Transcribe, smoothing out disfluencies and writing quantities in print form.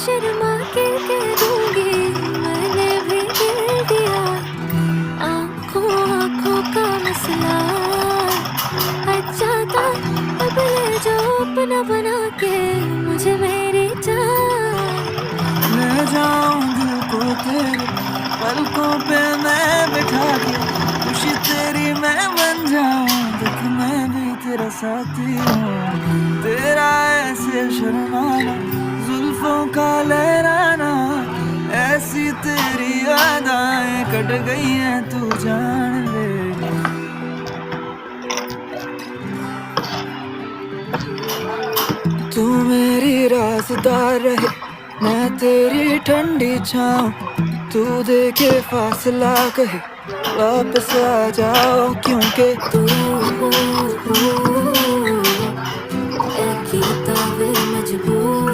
शर्मा के कह दूंगी मैंने भी दिल दिया। आंखों आंखों का मसला अच्छा था, अब ले जाओ अपना बना के मुझे मेरी जान। ले जाऊं दिल को तेरे पलकों पे मैं बिठा के, खुशी तेरी मैं बन जाऊं, देख मैं भी तेरा साथी हूँ। तेरा ऐसे शर्माना, जुल्फों का लहराना, ऐसी तेरी यादें कट गई हैं तू जान लेगी। तू मेरी राज़दार रहे, मैं तेरी ठंडी छाँव, तू देखे फासला कहे वापस आ जाओ, क्योंकि तू एक ही तावे मजबूर।